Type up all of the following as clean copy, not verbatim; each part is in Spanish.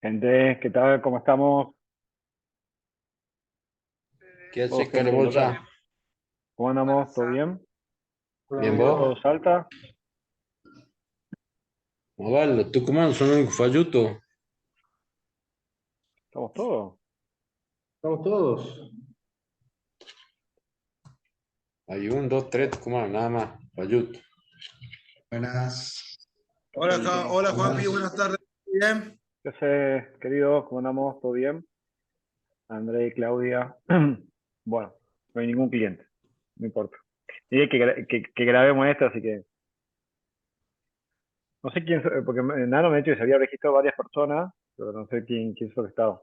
Gente, ¿qué tal? ¿Cómo estamos? ¿Qué ¿Todo haces, gente? ¿Qué tal? Carabocha? ¿Cómo andamos? ¿Todo bien? ¿Bien vos? ¿Todo salta? ¿Cómo va? Los tucumanos son los únicos fallutos. ¿Estamos todos? Estamos todos. Hay un, dos, tres tucumanos, nada más. Falluto. Buenas. Hola, Buenísimo. hola Juanpi, Buenas. buenas tardes. ¿Bien? ¿Qué haces, querido? ¿Cómo andamos? ¿Todo bien? André, Claudia. Bueno, no hay ningún cliente. No importa. Dije que grabemos esto, así que no sé quién, porque Nano me ha dicho que se había registrado varias personas, pero no sé quién es lo que estaba.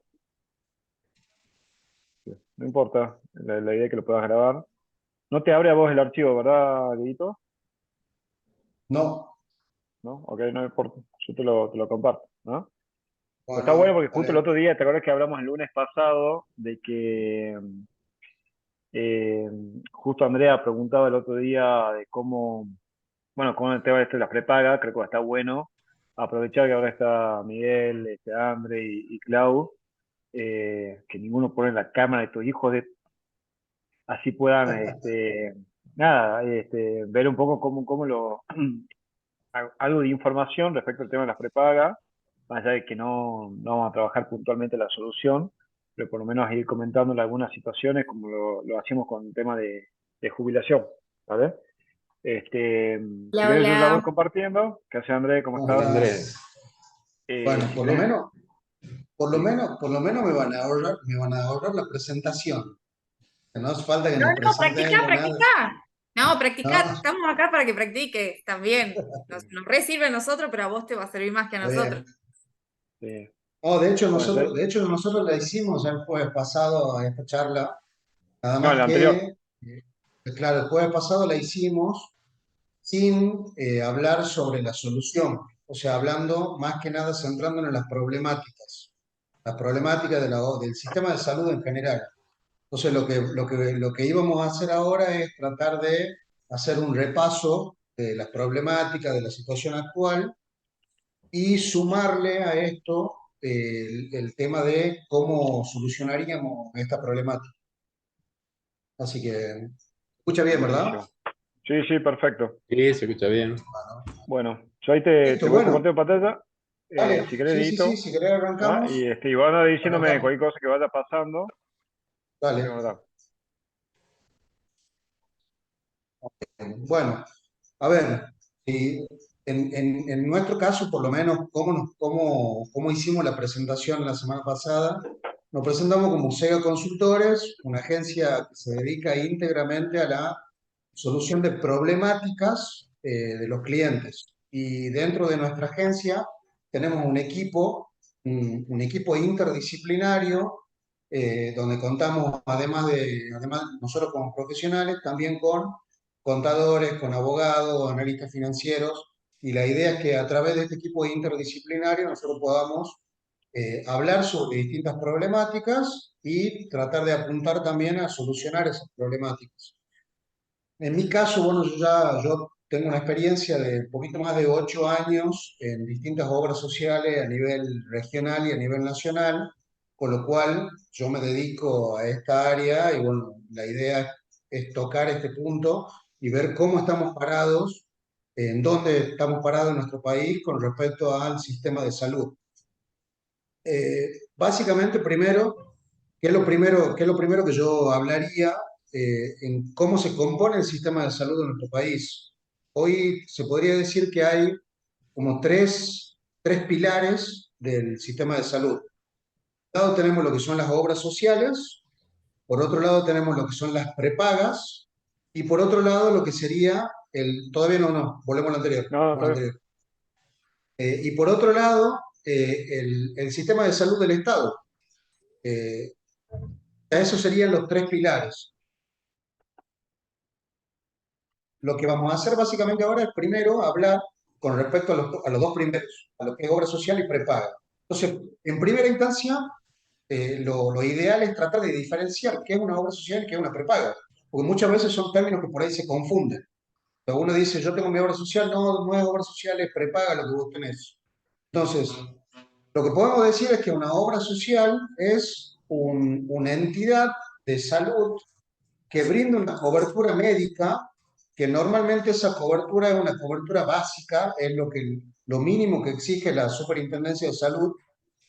No importa, la idea es que lo puedas grabar. No te abre a vos el archivo, ¿verdad, Dieguito? No, ¿No? Ok, no importa. Yo te lo comparto, ¿no? Pues está bueno bueno, porque justo el dale. otro día, ¿te acuerdas que hablamos el lunes pasado de que eh, justo Andrea preguntaba el otro día de cómo, bueno, con el tema este de la prepaga, creo que está bueno aprovechar que ahora está Miguel, André y Clau, que ninguno pone la cámara de estos hijos de, así puedan, nada, ver un poco cómo algo de información respecto al tema de las prepagas, más allá de que no vamos a trabajar puntualmente la solución, pero por lo menos ir comentándole algunas situaciones como lo hacemos con el tema de jubilación, ¿vale? Si Hola, quieres yo ya voy hola. compartiendo. ¿Qué hace André? ¿Cómo ¿Cómo estás? Hola, Andrés. estás? Bueno, Si querés, sí. por lo menos me van a ahorrar la presentación. Que no hace falta que No, nos no, practicá, presentemos nada. practicá. No, practicá. No, Estamos acá para que practiques también. Nos re sirve a nosotros, pero a vos te va a servir más que a está nosotros. bien. Sí. Oh, Bueno, de hecho nosotros la hicimos el jueves pasado a esta charla. Nada no, el más anterior. que, claro, el jueves pasado la hicimos sin hablar sobre la solución. O sea, hablando más que nada centrándonos en las problemáticas del sistema de salud en general. Entonces, lo que íbamos a hacer ahora es tratar de hacer un repaso de las problemáticas, de la situación actual y sumarle a esto el tema de cómo solucionaríamos esta problemática. Así que, escucha bien, ¿verdad? Buenísimo. Sí, sí, perfecto. Sí, se escucha bien. Bueno, yo ahí te Listo, voy bueno, compartiendo pantalla. dale. Si querés, Sí, sí, sí, edito. si querés ¿Ah? arrancamos, Y van a diciéndome arrancamos. cualquier cosa que vaya pasando. Dale. Tengo que dar. Bueno, a ver, si en nuestro caso, por lo menos, cómo hicimos la presentación la semana pasada? Nos presentamos como SEO Consultores, una agencia que se dedica íntegramente a la solución de problemáticas de los clientes. Y dentro de nuestra agencia tenemos un equipo interdisciplinario, donde contamos, además nosotros como profesionales, también con contadores, con abogados, analistas financieros, y la idea es que a través de este equipo interdisciplinario nosotros podamos hablar sobre distintas problemáticas y tratar de apuntar también a solucionar esas problemáticas. En mi caso, bueno, yo tengo una experiencia de un poquito más de 8 años en distintas obras sociales a nivel regional y a nivel nacional, con lo cual yo me dedico a esta área y bueno, la idea es tocar este punto y ver cómo estamos parados, en dónde estamos parados en nuestro país con respecto al sistema de salud. Básicamente, primero, qué es lo primero que yo hablaría en cómo se compone el sistema de salud en nuestro país? Hoy se podría decir que hay como tres pilares del sistema de salud. Por un lado tenemos lo que son las obras sociales, por otro lado tenemos lo que son las prepagas, y por otro lado lo que sería todavía no, volvemos al anterior, No, no, volvemos está al bien. anterior. Y por otro lado, el sistema de salud del Estado. Eh, Esos serían los tres pilares. Lo que vamos a hacer básicamente ahora es primero hablar con respecto a los dos primeros, a lo que es obra social y prepaga. Entonces, en primera instancia, lo ideal es tratar de diferenciar qué es una obra social y qué es una prepaga, porque muchas veces son términos que por ahí se confunden. Cuando uno dice, yo tengo mi obra social, no, no es obra social, es prepaga lo que vos tenés. Entonces, Lo que podemos decir es que una obra social es una entidad de salud que brinda una cobertura médica, que normalmente esa cobertura es una cobertura básica, es lo mínimo que exige la Superintendencia de Salud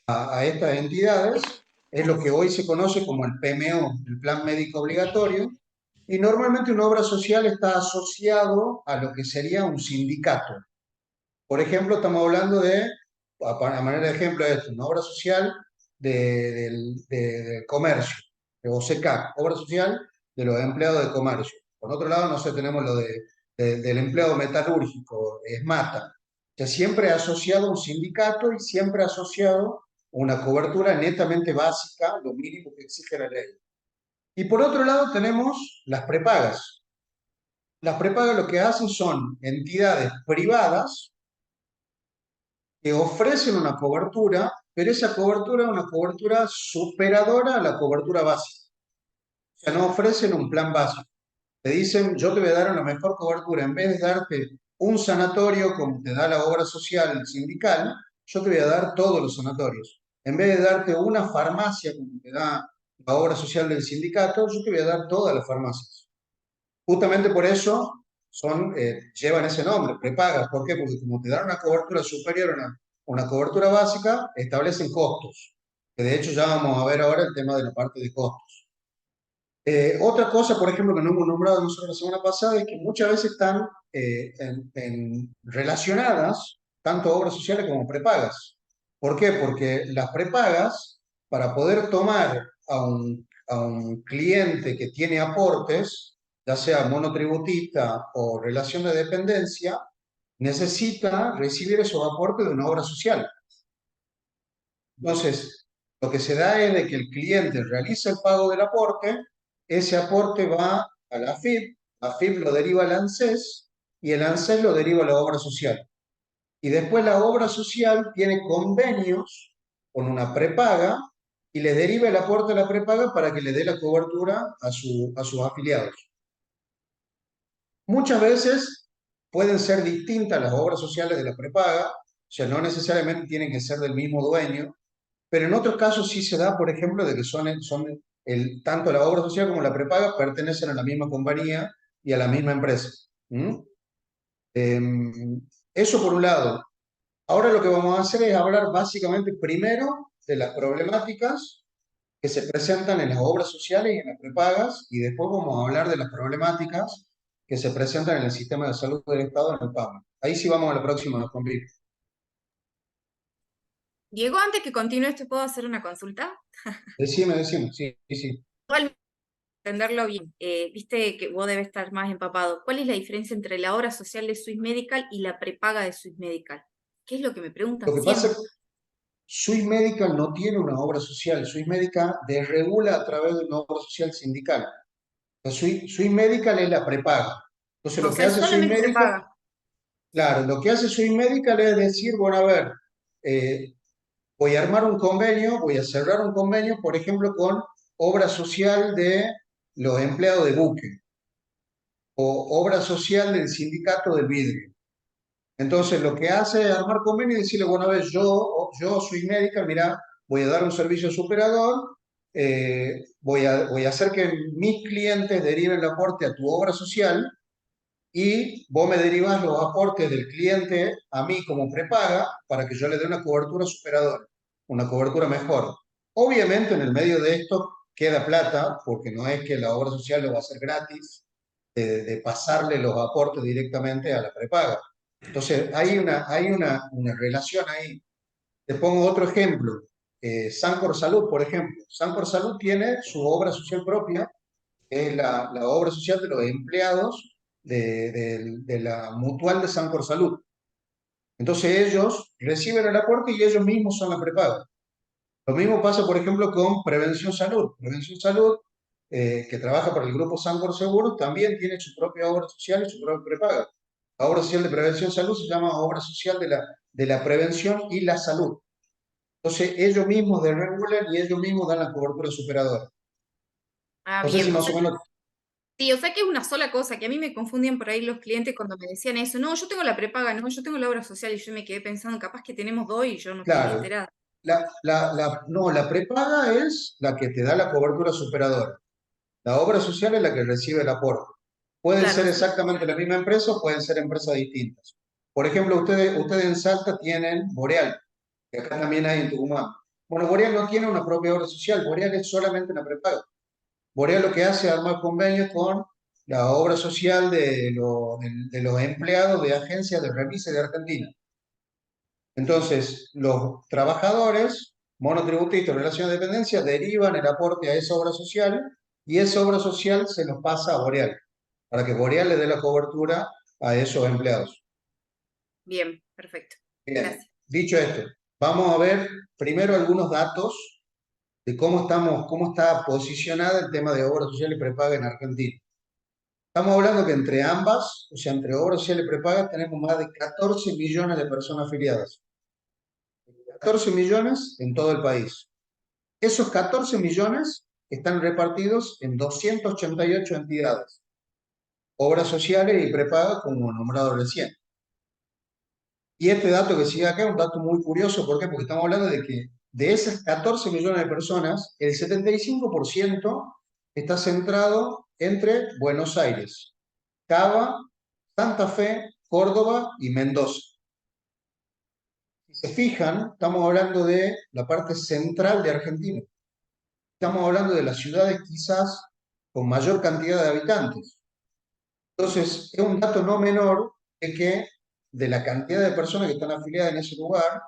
a estas entidades, es lo que hoy se conoce como el PMO, el Plan Médico Obligatorio, y normalmente una obra social está asociado a lo que sería un sindicato. Por ejemplo, estamos hablando a manera de ejemplo, esto, una obra social del comercio, de OSECAC, obra social de los empleados de comercio. Por otro lado, no sé, tenemos lo del empleado metalúrgico, ESMATA, que siempre asociado a un sindicato y siempre asociado a una cobertura netamente básica, lo mínimo que exige la ley. Y por otro lado tenemos las prepagas. Las prepagas lo que hacen son entidades privadas que ofrecen una cobertura, pero esa cobertura es una cobertura superadora a la cobertura básica. O sea, no ofrecen un plan básico. Te dicen, yo te voy a dar una mejor cobertura. En vez de darte un sanatorio como te da la obra social sindical, yo te voy a dar todos los sanatorios. En vez de darte una farmacia como te da la obra social del sindicato, yo te voy a dar todas las farmacias. Justamente por eso llevan ese nombre, prepagas. ¿Por qué? Porque como te dan una cobertura superior a una cobertura básica, establecen costos. Que de hecho ya vamos a ver ahora el tema de la parte de costos. Otra cosa, por ejemplo, que no hemos nombrado nosotros la semana pasada, es que muchas veces están relacionadas tanto obras sociales como prepagas. ¿Por qué? Porque las prepagas, para poder tomar a un cliente que tiene aportes, ya sea monotributista o relación de dependencia, necesita recibir esos aportes de una obra social. Entonces, lo que se da es de que el cliente realiza el pago del aporte, ese aporte va a la AFIP lo deriva al ANSES y el ANSES lo deriva a la obra social. Y después la obra social tiene convenios con una prepaga y le deriva el aporte a la prepaga para que le dé la cobertura a sus afiliados. Muchas veces pueden ser distintas las obras sociales de la prepaga, o sea, no necesariamente tienen que ser del mismo dueño, pero en otros casos sí se da, por ejemplo, de que tanto la obra social como la prepaga pertenecen a la misma compañía y a la misma empresa. ¿Mm? Eso por un lado. Ahora lo que vamos a hacer es hablar básicamente primero de las problemáticas que se presentan en las obras sociales y en las prepagas, y después vamos a hablar de las problemáticas que se presentan en el sistema de salud del Estado en el PAMA. Ahí sí vamos a la próxima, Juan Luis. Diego, antes que continúes, ¿te puedo hacer una consulta? Decime, sí, sí. Igual entenderlo bien. Viste que vos debes estar más empapado. ¿Cuál es la diferencia entre la obra social de Swiss Medical y la prepaga de Swiss Medical? ¿Qué es lo que me Lo preguntan que pasa siempre? es que Swiss Medical no tiene una obra social. Swiss Medical desregula a través de una obra social sindical. Swiss Medical es la prepaga. Entonces O lo que sea, es hace Swiss solamente Medical, prepaga. claro, lo que hace Swiss Medical es decir, bueno, a ver, voy a armar un convenio, voy a cerrar un convenio, por ejemplo, con obra social de los empleados de buque o obra social del sindicato del vidrio. Entonces, lo que hace es armar convenio y decirle, bueno, a ver, yo soy médica, mira, voy a dar un servicio superador, voy a hacer que mis clientes deriven el aporte a tu obra social y vos me derivas los aportes del cliente a mí como prepaga para que yo le dé una cobertura superadora, una cobertura mejor. Obviamente en el medio de esto queda plata, porque no es que la obra social lo va a hacer gratis, de pasarle los aportes directamente a la prepaga. Entonces hay una relación ahí. Te pongo otro ejemplo. Sancor Salud, por ejemplo. Sancor Salud tiene su obra social propia, que es la obra social de los empleados de la Mutual de Sancor Salud. Entonces ellos reciben el aporte y ellos mismos son la prepaga. Lo mismo pasa, por ejemplo, con Prevención Salud. Prevención Salud, que trabaja para el grupo Sancor Seguros, también tiene su propia obra social y su propia prepaga. La obra social de Prevención Salud se llama obra social de la prevención y la salud. Entonces ellos mismos desregulan y ellos mismos dan la cobertura superadora. Ah, No sé si bien. más o menos... Sí, o sea que es una sola cosa, que a mí me confundían por ahí los clientes cuando me decían eso. No, yo tengo la prepaga, no, yo tengo la obra social y yo me quedé pensando, capaz que tenemos dos y yo no estoy Claro, enterada. No, la prepaga es la que te da la cobertura superadora. La obra social es la que recibe el aporte. Pueden Claro, ser sí. exactamente la misma empresa o pueden ser empresas distintas. Por ejemplo, ustedes en Salta tienen Boreal, que acá también hay en Tucumán. Bueno, Boreal no tiene una propia obra social, Boreal es solamente una prepaga. Boreal lo que hace es armar convenios con la obra social de los empleados de agencias de remise de Argentina. Entonces, los trabajadores, monotributistas en relación de dependencia, derivan el aporte a esa obra social y esa obra social se los pasa a Boreal, para que Boreal le dé la cobertura a esos empleados. Bien, perfecto. Bien, Gracias. dicho esto, vamos a ver primero algunos datos de cómo está posicionada el tema de obra social y prepaga en Argentina. Estamos hablando que entre ambas, o sea, entre obra social y prepaga, tenemos más de 14 millones de personas afiliadas. 14 millones en todo el país. Esos 14 millones están repartidos en 288 entidades, obras sociales y prepagas, como nombrado recién. Y este dato que sigue acá es un dato muy curioso. ¿Por qué? Porque estamos hablando de que de esas 14 millones de personas, el 75% está centrado entre Buenos Aires, Cava, Santa Fe, Córdoba y Mendoza. Si se fijan, estamos hablando de la parte central de Argentina. Estamos hablando de las ciudades quizás con mayor cantidad de habitantes. Entonces, es un dato no menor de que de la cantidad de personas que están afiliadas en ese lugar.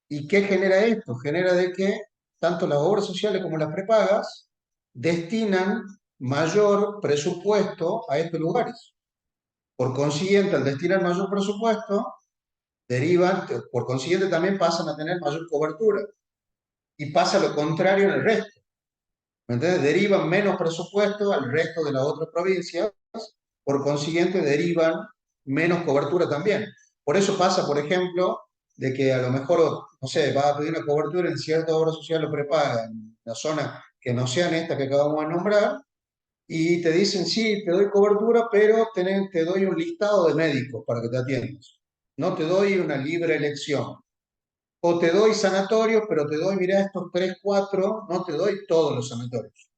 ¿Y qué genera esto? Genera de que tanto las obras sociales como las prepagas destinan mayor presupuesto a estos lugares. Por consiguiente, al destinar mayor presupuesto, derivan, por consiguiente también pasan a tener mayor cobertura. Y pasa lo contrario en el resto. ¿Me entiendes? Derivan menos presupuesto al resto de las otras provincias, por consiguiente derivan menos cobertura también. Por eso pasa, por ejemplo, de que a lo mejor, no sé, vas a pedir una cobertura en cierta obra social o prepaga, en la zona que no sean estas que acabamos de nombrar, y te dicen, sí, te doy cobertura, pero te doy un listado de médicos para que te atiendas. No te doy una libre elección. O te doy sanatorios, pero te doy, mira, estos 3, 4, no te doy todos los sanatorios.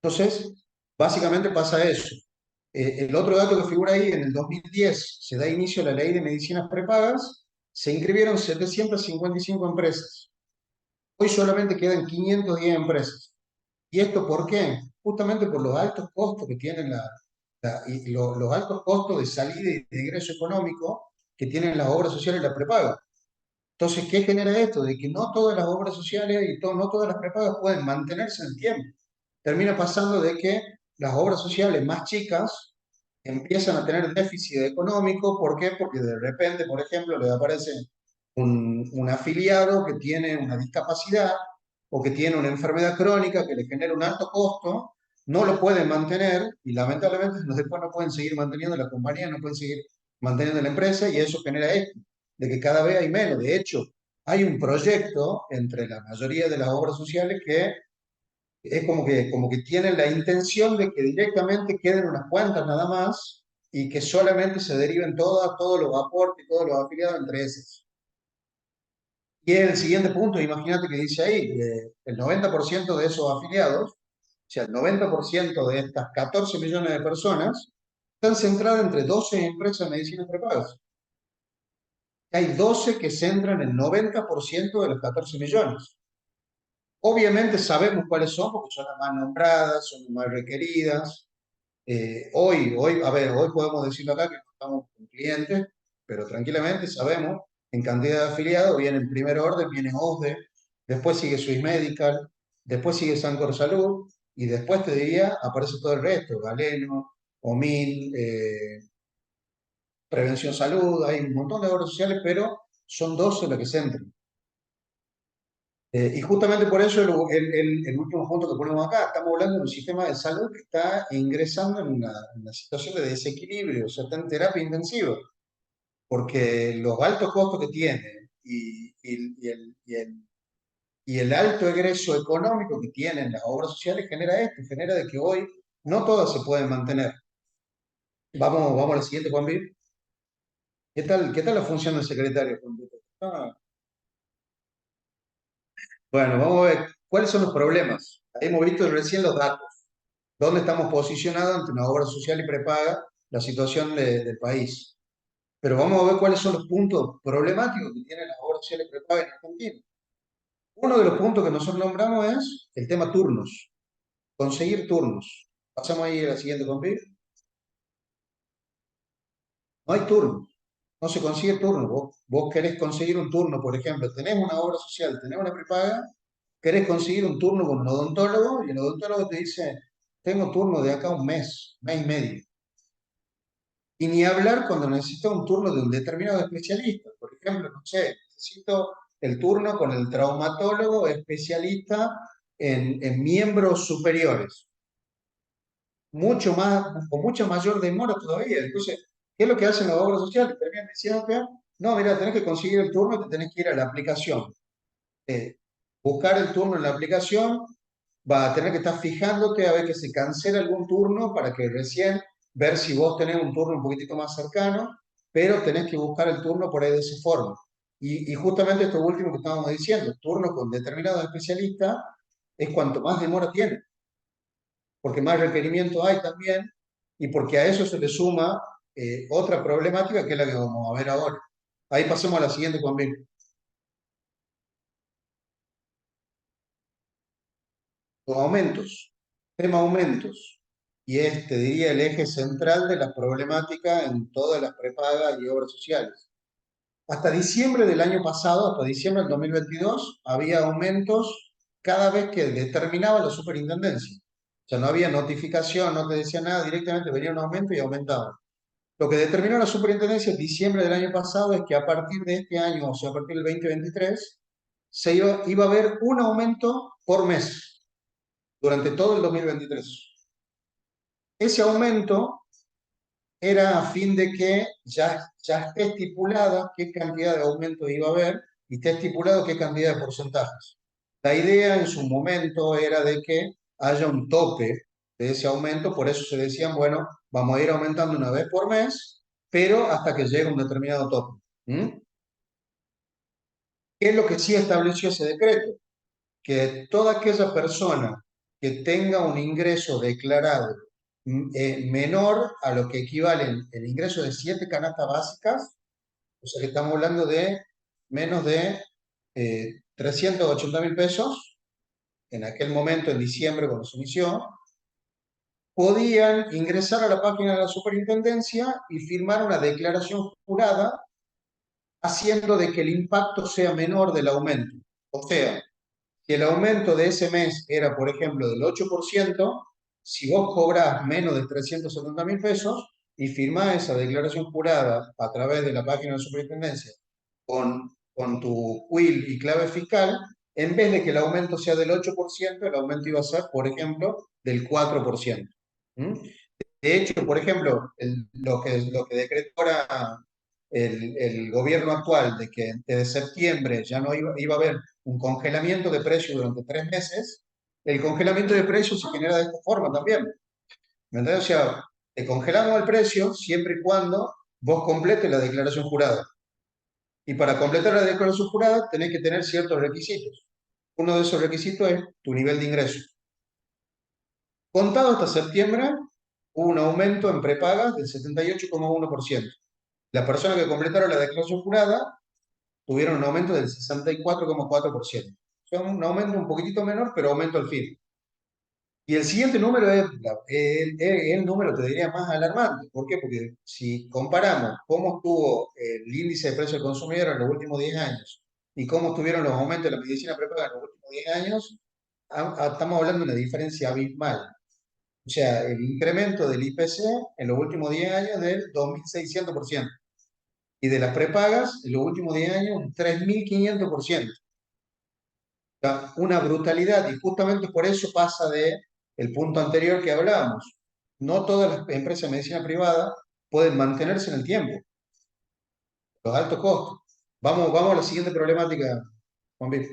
Entonces, básicamente pasa eso. El otro dato que figura ahí, en el 2010 se da inicio a la ley de medicinas prepagas, se inscribieron 755 empresas. Hoy solamente quedan 510 empresas. ¿Y esto por qué? Justamente por los altos costos que tienen los altos costos de salida y de ingreso económico que tienen las obras sociales y la prepaga. Entonces, ¿qué genera esto? De que no todas las obras sociales y no todas las prepagas pueden mantenerse en el tiempo. Termina pasando de que las obras sociales más chicas empiezan a tener déficit económico. ¿Por qué? Porque de repente, por ejemplo, le aparece un afiliado que tiene una discapacidad o que tiene una enfermedad crónica que le genera un alto costo, no lo pueden mantener y lamentablemente después no pueden seguir manteniendo la compañía, no pueden seguir manteniendo la empresa y eso genera esto, de que cada vez hay menos. De hecho, hay un proyecto entre la mayoría de las obras sociales que es como que tienen la intención de que directamente queden unas cuantas nada más y que solamente se deriven todos los aportes y todos los afiliados entre esas. Y en el siguiente punto, imagínate que dice ahí, el 90% de esos afiliados, o sea, el 90% de estas 14 millones de personas, están centradas entre 12 empresas de medicinas prepagas. Hay 12 que centran el 90% de los 14 millones. Obviamente sabemos cuáles son, porque son las más nombradas, son las más requeridas. A ver, hoy podemos decirlo acá que no estamos con clientes, pero tranquilamente sabemos, en cantidad de afiliados, viene en primer orden, viene OSDE, después sigue Swiss Medical, después sigue Sancor Salud, y después te diría, aparece todo el resto, Galeno, OMIL, Prevención Salud, hay un montón de obras sociales, pero son 12 las que se entran. Y justamente por eso el último punto que ponemos acá, estamos hablando de un sistema de salud que está ingresando en una situación de desequilibrio, o sea, está en terapia intensiva, porque los altos costos que tiene y el alto egreso económico que tienen las obras sociales genera esto, genera de que hoy no todas se pueden mantener. Vamos a la siguiente, Juan Vir. Qué tal la función del secretario, Juan Vir? Bueno, vamos a ver cuáles son los problemas. Hemos visto recién los datos. ¿Dónde estamos posicionados ante una obra social y prepaga? La situación del país. Pero vamos a ver cuáles son los puntos problemáticos que tiene la obra social y prepaga en Argentina. Uno de los puntos que nosotros nombramos es el tema turnos. Conseguir turnos. Pasamos ahí a la siguiente, compi. No hay turnos. No se consigue turno. Vos querés conseguir un turno, por ejemplo, tenés una obra social, tenés una prepaga, querés conseguir un turno con un odontólogo y el odontólogo te dice, tengo turno de acá un mes y medio. Y ni hablar cuando necesito un turno de un determinado especialista. Por ejemplo, no sé, necesito el turno con el traumatólogo especialista en miembros superiores. Mucho más, con mucha mayor demora todavía. Entonces, ¿qué es lo que hacen las obras sociales? Terminan diciendo que, no, mira, tenés que conseguir el turno y te tenés que ir a la aplicación. Buscar el turno en la aplicación, va a tener que estar fijándote a ver que se cancela algún turno para que recién ver si vos tenés un turno un poquitito más cercano, pero tenés que buscar el turno por ahí de esa forma. Y justamente esto último que estábamos diciendo, turno con determinados especialistas, es cuanto más demora tiene, porque más requerimiento hay también, y porque a eso se le suma otra problemática que es la que vamos a ver ahora. Ahí pasemos a la siguiente, Juan Bill. Los aumentos, tema aumentos, y este diría el eje central de la problemática en todas las prepagas y obras sociales. Hasta diciembre del año pasado, hasta diciembre del 2022, había aumentos cada vez que determinaba la superintendencia. O sea, no había notificación, no te decía nada, directamente venía un aumento y aumentaba. Lo que determinó la superintendencia en diciembre del año pasado es que a partir de este año, o sea, a partir del 2023, iba a haber un aumento por mes durante todo el 2023. Ese aumento era a fin de que ya esté estipulada qué cantidad de aumento iba a haber y esté estipulado qué cantidad de porcentajes. La idea en su momento era de que haya un tope de ese aumento, por eso se decían, bueno, vamos a ir aumentando una vez por mes, pero hasta que llegue un determinado tope. ¿Mm? ¿Qué es lo que sí estableció ese decreto? Que toda aquella persona que tenga un ingreso declarado menor a lo que equivale el ingreso de 7 canastas básicas, o sea que estamos hablando de menos de 380.000 pesos, en aquel momento, en diciembre, cuando se inició, podían ingresar a la página de la superintendencia y firmar una declaración jurada haciendo de que el impacto sea menor del aumento. O sea, si el aumento de ese mes era, por ejemplo, del 8%, si vos cobrás menos de 370.000 pesos y firmás esa declaración jurada a través de la página de la superintendencia con tu quill y clave fiscal, en vez de que el aumento sea del 8%, el aumento iba a ser, por ejemplo, del 4%. ¿Mm? De hecho, por ejemplo, lo que decretó ahora el gobierno actual de que desde septiembre ya no iba a haber un congelamiento de precios durante 3 meses, el congelamiento de precios se genera de esta forma también. ¿Me entiendes? O sea, te congelamos el precio siempre y cuando vos completes la declaración jurada. Y para completar la declaración jurada tenés que tener ciertos requisitos. Uno de esos requisitos es tu nivel de ingreso. Contado hasta septiembre, hubo un aumento en prepagas del 78,1%. Las personas que completaron la declaración jurada tuvieron un aumento del 64,4%. O sea, un aumento un poquitito menor, pero aumento al fin. Y el siguiente número es el número, te diría, más alarmante. ¿Por qué? Porque si comparamos cómo estuvo el índice de precio del consumidor en los últimos 10 años y cómo estuvieron los aumentos de la medicina prepaga en los últimos 10 años, estamos hablando de una diferencia abismal. O sea, el incremento del IPC en los últimos 10 años del 2.600%. Y de las prepagas, en los últimos 10 años, un 3.500%. O sea, una brutalidad. Y justamente por eso pasa de el punto anterior que hablábamos. No todas las empresas de medicina privada pueden mantenerse en el tiempo. Los altos costos. Vamos a la siguiente problemática, Juan Luis.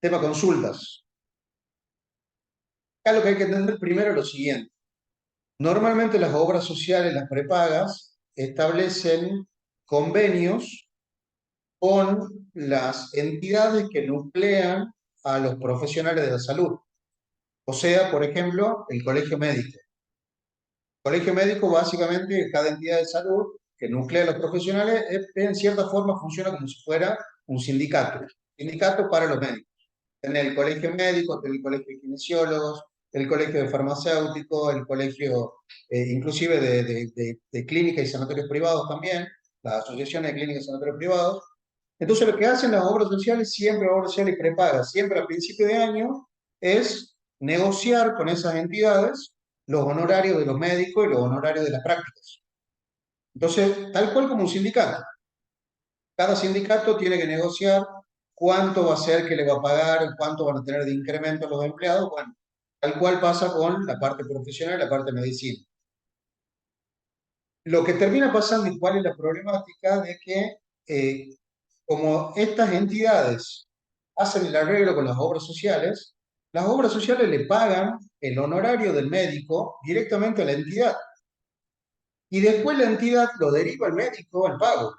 Tema consultas. Acá lo que hay que entender primero es lo siguiente. Normalmente las obras sociales, las prepagas, establecen convenios con las entidades que nuclean a los profesionales de la salud. O sea, por ejemplo, el colegio médico. El colegio médico, básicamente, cada entidad de salud que nuclea a los profesionales, en cierta forma funciona como si fuera un sindicato. Sindicato para los médicos. Tener el colegio médico, tener el colegio de kinesiólogos, el colegio de farmacéuticos, el colegio inclusive de clínicas y sanatorios privados también, la asociación de clínicas y sanatorios privados. Entonces lo que hacen las obras sociales, siempre obras sociales y prepagas, siempre a principio de año, es negociar con esas entidades los honorarios de los médicos y los honorarios de las prácticas. Entonces, tal cual como un sindicato. Cada sindicato tiene que negociar cuánto va a ser que le va a pagar, cuánto van a tener de incremento los empleados. Bueno, tal cual pasa con la parte profesional y la parte de medicina. Lo que termina pasando y cuál es la problemática de que como estas entidades hacen el arreglo con las obras sociales le pagan el honorario del médico directamente a la entidad. Y después la entidad lo deriva al médico al pago.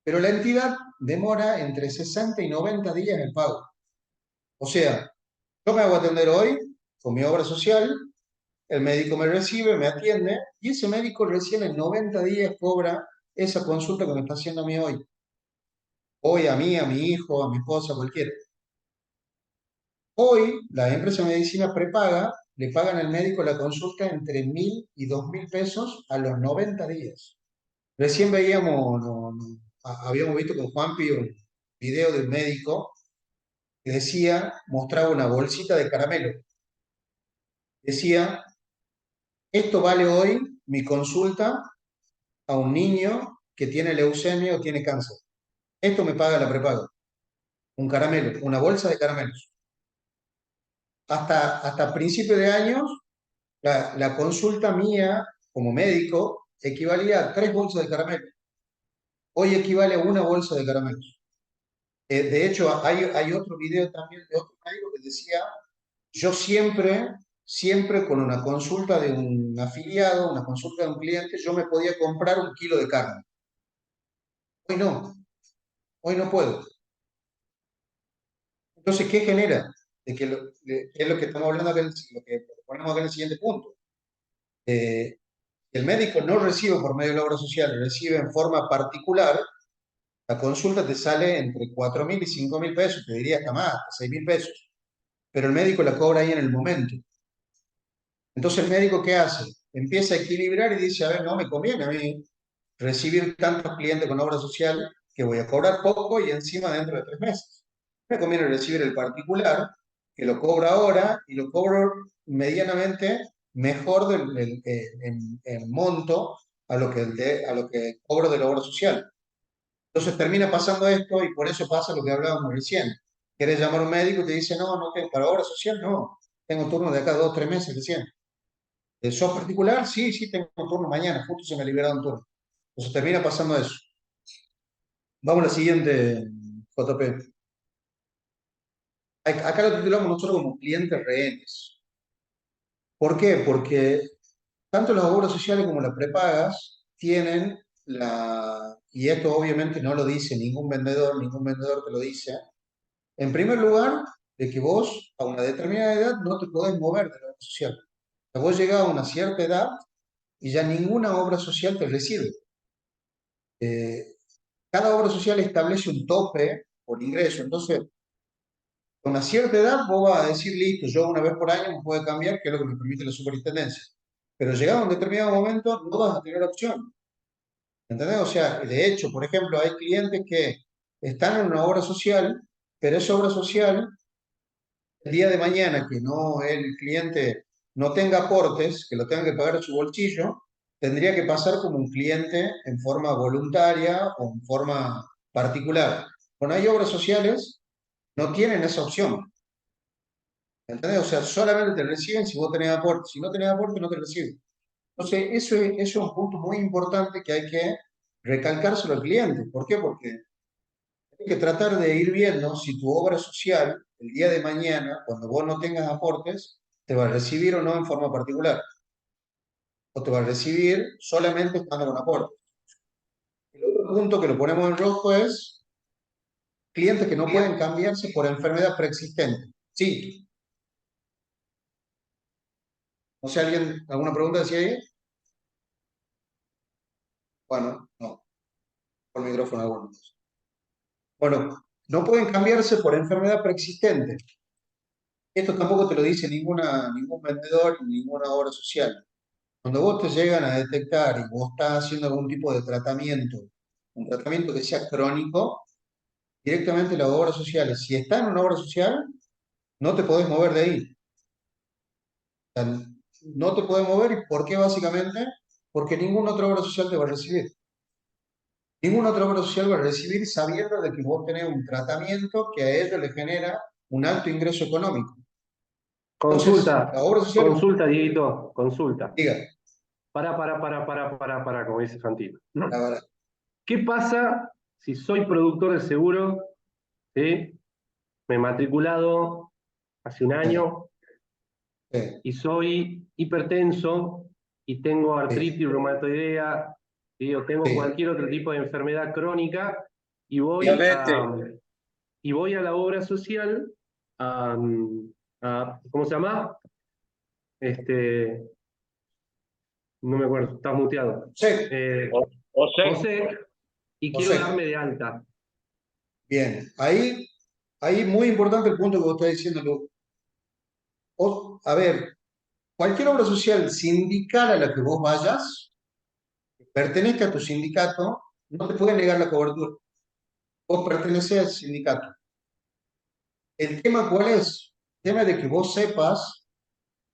Pero la entidad demora entre 60 y 90 días el pago. O sea, yo me hago atender hoy con mi obra social, el médico me recibe, me atiende, y ese médico recién en 90 días cobra esa consulta que me está haciendo a mí hoy. Hoy a mí, a mi hijo, a mi esposa, a cualquiera. Hoy, las empresas de medicina prepaga le pagan al médico la consulta entre 1.000 y 2.000 pesos a los 90 días. Recién veíamos, habíamos visto con Juanpi un video de un médico que decía, mostraba una bolsita de caramelo. Decía, esto vale hoy mi consulta a un niño que tiene leucemia o tiene cáncer. Esto me paga la prepaga. Un caramelo, una bolsa de caramelos. Hasta principio de años, la consulta mía como médico equivalía a 3 bolsas de caramelo. Hoy equivale a una bolsa de caramelos. De hecho, hay otro video también de otro médico que decía, yo siempre con una consulta de un afiliado, una consulta de un cliente, yo me podía comprar 1 kilo de carne. Hoy no puedo. Entonces, ¿qué genera? Es lo que estamos hablando acá, lo que ponemos acá en el siguiente punto. El médico no recibe por medio de la obra social, recibe en forma particular, la consulta te sale entre 4.000 y 5.000 pesos, te diría hasta más, hasta 6.000 pesos. Pero el médico la cobra ahí en el momento. Entonces, ¿el médico qué hace? Empieza a equilibrar y dice, a ver, no me conviene a mí recibir tantos clientes con obra social que voy a cobrar poco y encima dentro de 3 meses. Me conviene recibir el particular, que lo cobro ahora y lo cobro medianamente mejor en monto a lo que cobro de la obra social. Entonces termina pasando esto y por eso pasa lo que hablábamos recién. Quieres llamar a un médico y te dice, no, para obra social no, tengo turno de acá 2 o 3 meses recién. ¿Sos particular? Sí, tengo turno mañana, justo se me liberaron turno. Entonces termina pasando eso. Vamos a la siguiente, JP. Acá lo titulamos nosotros como clientes rehenes. ¿Por qué? Porque tanto las obras sociales como las prepagas tienen y esto obviamente no lo dice ningún vendedor te lo dice, en primer lugar, de que vos a una determinada edad no te podés mover de la obra social. O sea, vos llegás a una cierta edad y ya ninguna obra social te recibe. Cada obra social establece un tope por ingreso, entonces con una cierta edad vos vas a decir, listo, yo una vez por año me puedo cambiar, que es lo que me permite la superintendencia. Pero llegado a un determinado momento no vas a tener opción. ¿Entendés? O sea, de hecho, por ejemplo, hay clientes que están en una obra social, pero esa obra social, el día de mañana que no el cliente no tenga aportes, que lo tenga que pagar de su bolsillo, tendría que pasar como un cliente en forma voluntaria o en forma particular. Cuando hay obras sociales, no tienen esa opción. ¿Entendés? O sea, solamente te reciben si vos tenés aporte. Si no tenés aporte, no te reciben. Entonces, eso es un punto muy importante que hay que recalcárselo al cliente. ¿Por qué? Porque hay que tratar de ir viendo si tu obra social, el día de mañana, cuando vos no tengas aportes, te va a recibir o no en forma particular. O te va a recibir solamente estando con aportes. El otro punto que lo ponemos en rojo es clientes que no pueden cambiarse por enfermedad preexistente. Sí. No sé, ¿alguna pregunta decía ahí? Bueno, no, por el micrófono algunos. Bueno, no pueden cambiarse por enfermedad preexistente. Esto tampoco te lo dice ningún vendedor ni ninguna obra social. Cuando vos te llegan a detectar y vos estás haciendo algún tipo de tratamiento, un tratamiento que sea crónico, directamente las obras sociales, si está en una obra social, no te podés mover de ahí. O sea, no te podés mover, ¿y por qué básicamente? Porque ninguna otra obra social te va a recibir. Ninguna otra obra social va a recibir sabiendo de que vos tenés un tratamiento que a ellos les genera un alto ingreso económico. Entonces, la obra social, Consulta, Dieguito, consulta. diga, Para, como dice Fantino. la verdad, ¿Qué pasa si soy productor de seguro, ¿sí? Me he matriculado hace un año y soy hipertenso y tengo artritis reumatoidea, ¿sí? O tengo sí, cualquier otro tipo de enfermedad crónica y Diabetes. voy a la obra social a, ¿cómo se llama? No me acuerdo, estás muteado. sí, José, y quiero José. darme de alta. Bien, ahí muy importante el punto que vos estás diciendo, Lu. A ver, cualquier obra social sindical a la que vos vayas, pertenezca a tu sindicato, no te puede negar la cobertura. Vos pertenecés al sindicato. ¿El tema cuál es? El tema de que vos sepas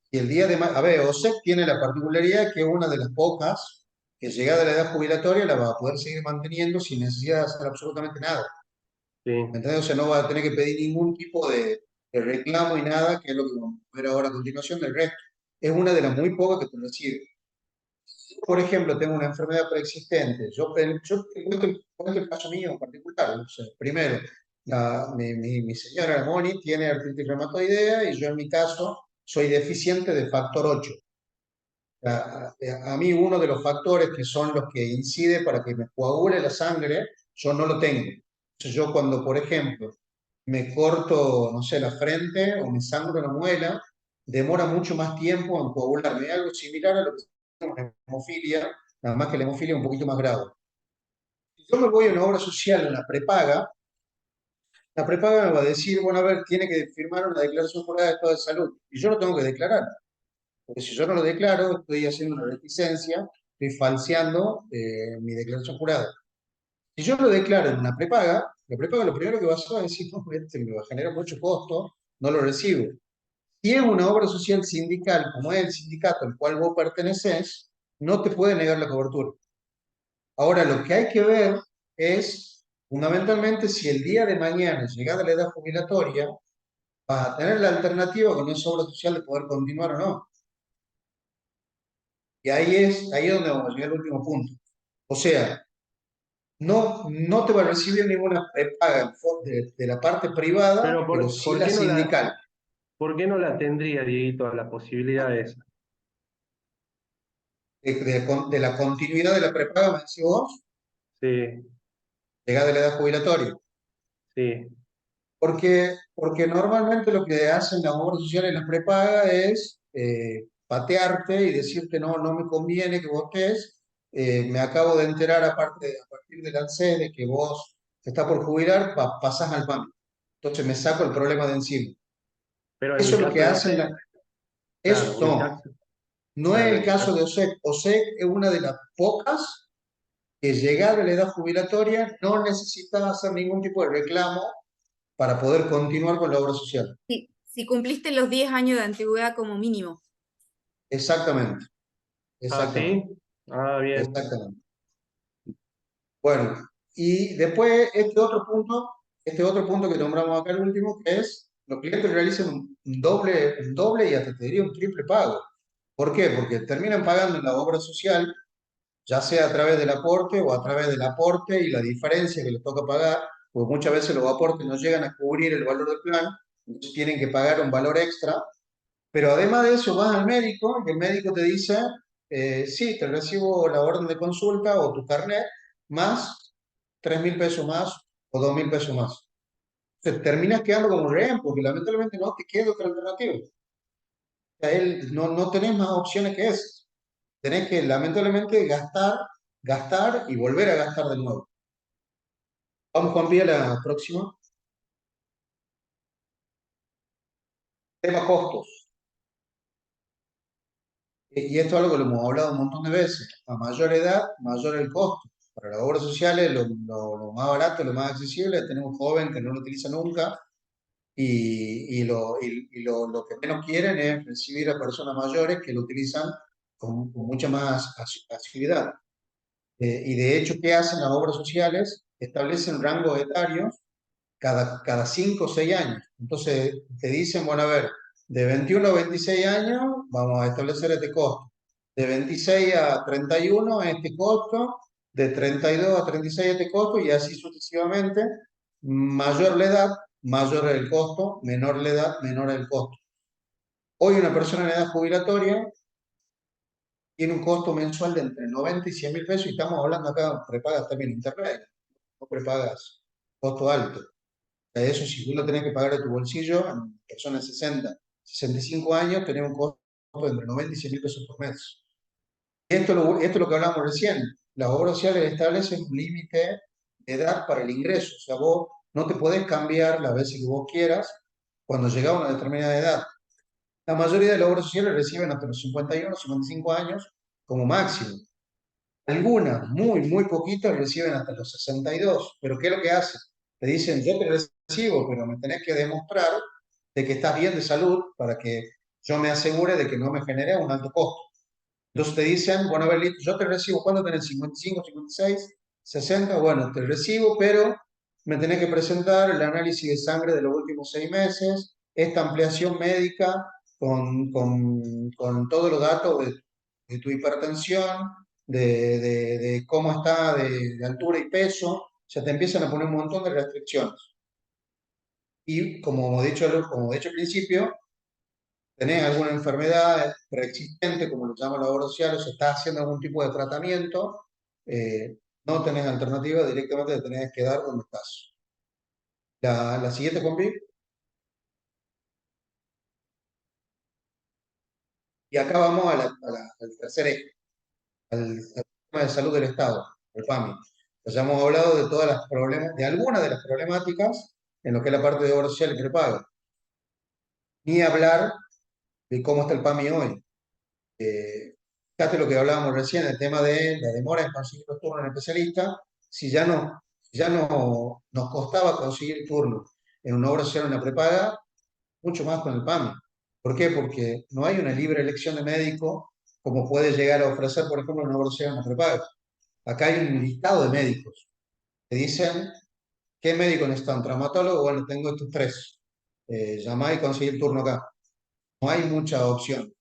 que el día de mañana, a ver, OSEC tiene la particularidad que es una de las pocas que llegada a la edad jubilatoria la va a poder seguir manteniendo sin necesidad de hacer absolutamente nada. Sí. ¿Me entiendes? O sea, no va a tener que pedir ningún tipo de reclamo y nada, que es lo que vamos a ver ahora a continuación del resto. Es una de las muy pocas que te recibe. Por ejemplo, tengo una enfermedad preexistente. Yo te cuento el caso mío en particular. O sea, primero, mi señora Moni tiene artritis reumatoidea y yo en mi caso soy deficiente de factor 8. A mí uno de los factores que son los que incide para que me coagule la sangre, yo no lo tengo. Entonces yo cuando, por ejemplo, me corto, no sé, la frente o me sangro una muela, demora mucho más tiempo en coagularme. Es algo similar a lo que tenemos en hemofilia, nada más que la hemofilia es un poquito más grave. Si yo me voy a una obra social, en la prepaga me va a decir, bueno, a ver, tiene que firmar una declaración jurada de estado de salud. Y yo lo tengo que declarar. Porque si yo no lo declaro, estoy haciendo una reticencia, estoy falseando mi declaración jurada. Si yo lo declaro en una prepaga, la prepaga lo primero que va a hacer es decir, no, este me va a generar mucho costo, no lo recibo. Si es una obra social sindical, como es el sindicato al cual vos perteneces, no te puede negar la cobertura. Ahora, lo que hay que ver es, fundamentalmente, si el día de mañana, llegada la edad jubilatoria, vas a tener la alternativa con esa obra social de poder continuar o no. Y ahí es donde vamos a llegar al último punto. O sea, no te va a recibir ninguna prepaga de la parte privada, Pero pero sí la sindical. ¿por qué no la tendría, Dieguito, la posibilidad esa? De la continuidad de la prepaga, me decís vos, Sí, llegada a la edad jubilatoria. sí. Porque normalmente lo que hacen las obras sociales en la prepaga es patearte y decirte, no, no me conviene que vos estés. Me acabo de enterar a partir del ANSES de que vos te estás por jubilar, pasás al PAMI. Entonces me saco el problema de encima. Pero en Eso el es lo caso que de hacen. OSEC, claro, Eso en el no. caso, No es claro, el en el caso caso. de OSEC. OSEC es una de las pocas que llegada a la edad jubilatoria no necesita hacer ningún tipo de reclamo para poder continuar con la obra social. Si cumpliste los 10 años de antigüedad como mínimo. Exactamente, Ah, exactamente, ¿sí? Ah, bien. exactamente. Bueno, y después este otro punto que nombramos acá el último, que es los clientes realizan un doble y hasta te diría un triple pago. ¿Por qué? Porque terminan pagando en la obra social, ya sea a través del aporte o a través del aporte y la diferencia que les toca pagar, pues muchas veces los aportes no llegan a cubrir el valor del plan, entonces tienen que pagar un valor extra. Pero además de eso, vas al médico y el médico te dice, sí, te recibo la orden de consulta o tu carnet, más 3.000 pesos más o 2.000 pesos más. Entonces terminas quedando como rehén, porque lamentablemente no te queda otra alternativa. O sea, no tenés más opciones que esas. Tenés que lamentablemente gastar y volver a gastar de nuevo. Vamos, Juan Pía, a la próxima. Tema costos. Y esto es algo que lo hemos hablado un montón de veces. A mayor edad, mayor el costo. Para las obras sociales, lo más barato, lo más accesible es tener un joven que no lo utiliza nunca lo que menos quieren es recibir a personas mayores que lo utilizan con mucha más facilidad. Y de hecho, ¿qué hacen las obras sociales? Establecen rangos etarios cada 5 o 6 años. Entonces, te dicen, bueno, a ver, de 21 a 26 años vamos a establecer este costo. De 26 a 31 este costo. De 32 a 36 este costo y así sucesivamente. Mayor la edad, mayor el costo, menor la edad, menor el costo. Hoy una persona en edad jubilatoria tiene un costo mensual de entre 90 y 100 mil pesos y estamos hablando acá de prepagas también internet, no prepagas costo alto. Eso si tú lo tenés que pagar de tu bolsillo, en personas de 60, 65 años, tenés un costo de entre 90 y 100 mil pesos por mes. Esto es lo que hablamos recién. Las obras sociales establecen un límite de edad para el ingreso. O sea, vos no te podés cambiar las veces que vos quieras cuando llega a una determinada edad. La mayoría de las obras sociales reciben hasta los 51, 55 años como máximo. Algunas, muy poquitas, reciben hasta los 62. ¿Pero qué es lo que hacen? Te dicen, yo te recibo, pero me tenés que demostrar de que estás bien de salud para que yo me asegure de que no me genere un alto costo. Entonces te dicen, bueno, a ver, yo te recibo, ¿cuándo tenés? 55, 56, 60, bueno, te recibo, pero me tenés que presentar el análisis de sangre de los últimos 6 meses, esta ampliación médica con todos los datos de tu hipertensión, de cómo está de altura y peso, o sea, te empiezan a poner un montón de restricciones. Y como he dicho al principio, tenés alguna enfermedad preexistente, como lo llaman la obra social, o se está haciendo algún tipo de tratamiento, no tenés alternativa, directamente te tenés que dar donde estás. La siguiente, compi. Y acá vamos al tercer eje, al sistema de salud del Estado, el PAMI. Ya hemos hablado de todas las problemas, de algunas de las problemáticas en lo que es la parte de obra social y prepago. Ni hablar de cómo está el PAMI hoy. Fíjate lo que hablábamos recién, el tema de la demora en conseguir los turnos en especialista, si ya no nos costaba conseguir turnos en una obra social o una prepaga, mucho más con el PAMI. ¿Por qué? Porque no hay una libre elección de médico como puede llegar a ofrecer, por ejemplo, una obra social o una prepaga. Acá hay un listado de médicos. Te dicen, ¿qué médico necesitan? ¿Traumatólogo? Bueno, tengo estos 3. Llamá y conseguí el turno acá. No hay mucha opción.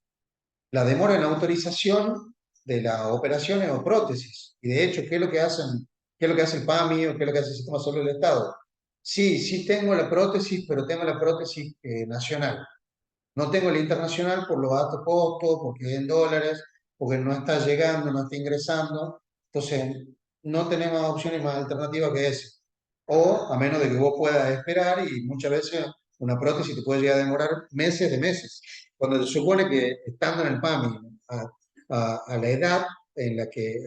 La demora en la autorización de las operaciones o prótesis. Y de hecho, ¿qué es lo que hacen? ¿Qué es lo que hace el PAMI o qué es lo que hace el Sistema de Salud del Estado? Sí tengo la prótesis, pero tengo la prótesis nacional. No tengo la internacional por los altos costos, porque es en dólares, porque no está llegando, no está ingresando. Entonces, no tenemos opciones más alternativas que esa. O a menos de que vos puedas esperar y muchas veces una prótesis te puede llegar a demorar meses de meses. Cuando se supone que estando en el PAMI, a la edad en la que